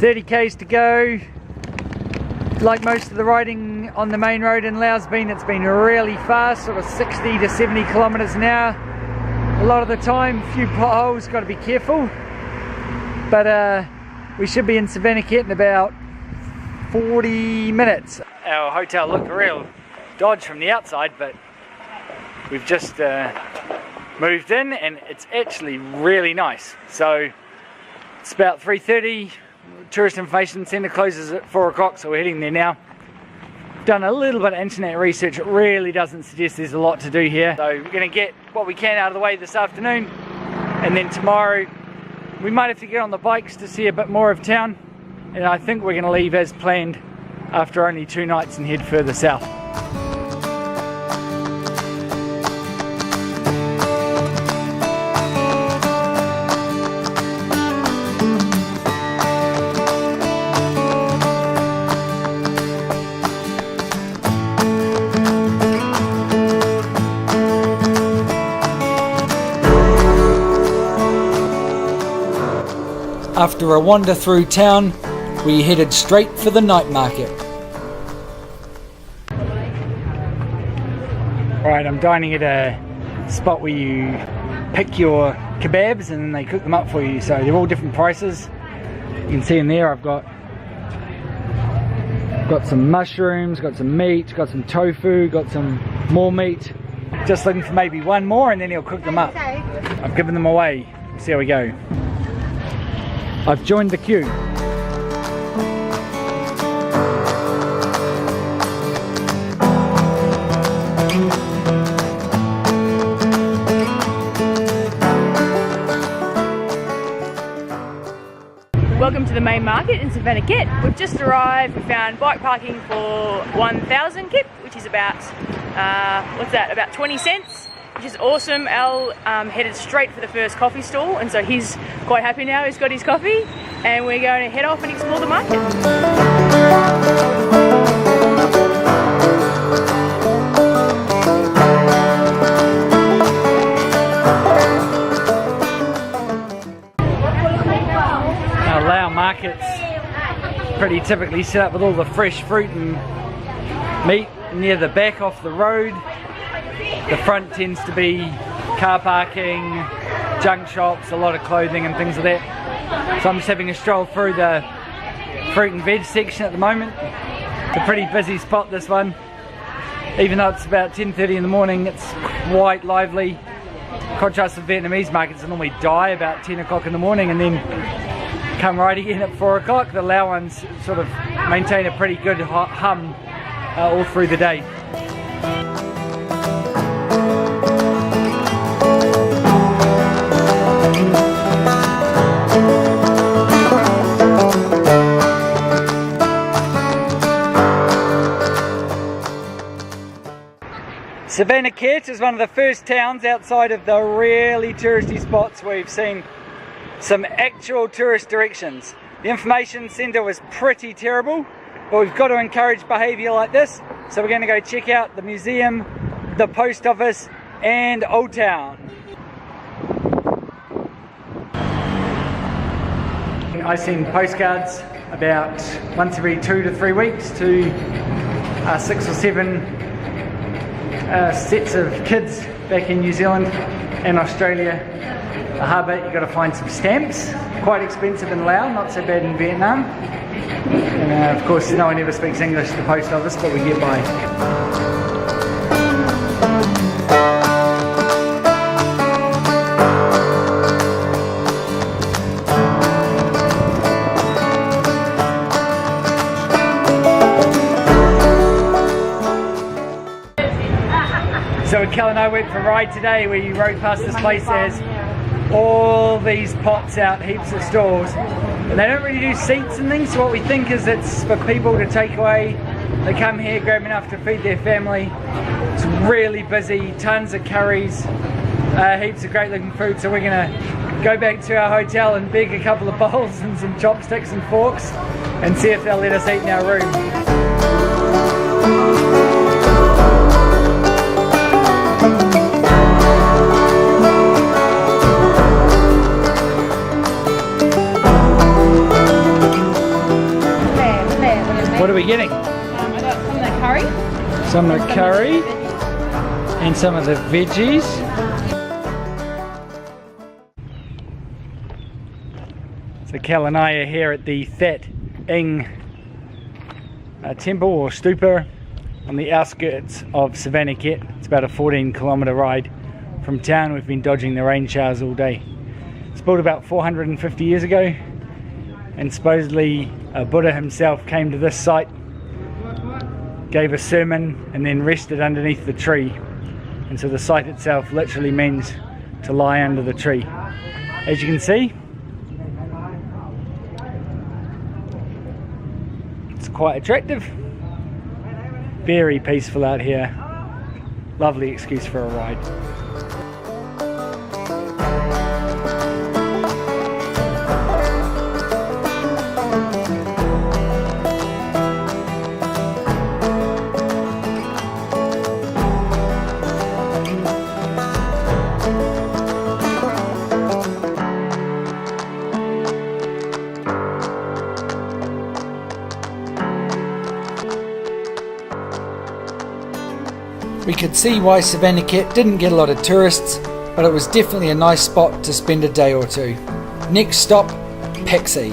30 k's to go. Like most of the riding on the main road in Laos, it's been really fast, sort of 60 to 70 kilometers an hour. A lot of the time, a few potholes, got to be careful. But we should be in Savannakhet in about 40 minutes. Our hotel looked a real dodge from the outside, but we've just moved in and it's actually really nice. So it's about 3:30. Tourist Information Centre closes at 4 o'clock, so we're heading there now. Done a little bit of internet research. It really doesn't suggest there's a lot to do here. So we're going to get what we can out of the way this afternoon, and then tomorrow we might have to get on the bikes to see a bit more of town, and I think we're going to leave as planned after only 2 nights and head further south. After a wander through town, we headed straight for the night market. Alright, I'm dining at a spot where you pick your kebabs and then they cook them up for you. So they're all different prices. You can see in there I've got some mushrooms, got some meat, got some tofu, got some more meat. Just looking for maybe one more and then he'll cook them up. I've given them away. See how we go. I've joined the queue. Welcome to the main market in Savannakhet. We've just arrived. We found bike parking for 1,000 kip, which is about, what's that, about 20 cents. Which is awesome. Al headed straight for the first coffee stall, and so he's quite happy now. He's got his coffee, and we're going to head off and explore the market. Our Lao market's pretty typically set up with all the fresh fruit and meat near the back off the road. The front tends to be car parking, junk shops, a lot of clothing and things like that. So I'm just having a stroll through the fruit and veg section at the moment. It's a pretty busy spot, this one. Even though it's about 10:30 in the morning, it's quite lively. Contrast to Vietnamese markets that normally die about 10 o'clock in the morning and then come right again at 4 o'clock. The Lao ones sort of maintain a pretty good hum all through the day. Savannakhet is one of the first towns outside of the really touristy spots where we've seen some actual tourist directions. The information centre was pretty terrible, but we've got to encourage behaviour like this, so we're going to go check out the museum, the post office and Old Town. I send postcards about once every 2 to 3 weeks to 6 or 7 sets of kids back in New Zealand and Australia. The harbour, you've got to find some stamps, quite expensive in Laos, not so bad in Vietnam. And of course no one ever speaks English at the post office, but we get by. So Kel and I went for a ride today. We rode past this place. There's all these pots out, heaps of stalls, and they don't really do seats and things, so what we think is it's for people to take away. They come here, grab enough to feed their family. It's really busy, tons of curries, heaps of great looking food, so we're gonna go back to our hotel and beg a couple of bowls and some chopsticks and forks and see if they'll let us eat in our room. we getting? I got some of the curry. Some of the curry and some of the veggies. So Cal and I are here at the That Ing temple or stupa on the outskirts of Savannakhet. It's about a 14-kilometre ride from town. We've been dodging the rain showers all day. It's built about 450 years ago, and supposedly Buddha himself came to this site, gave a sermon, and then rested underneath the tree. And so the site itself literally means to lie under the tree. As you can see, it's quite attractive. Very peaceful out here. Lovely excuse for a ride. We could see why Savannakhet didn't get a lot of tourists, but it was definitely a nice spot to spend a day or two. Next stop, Paxi.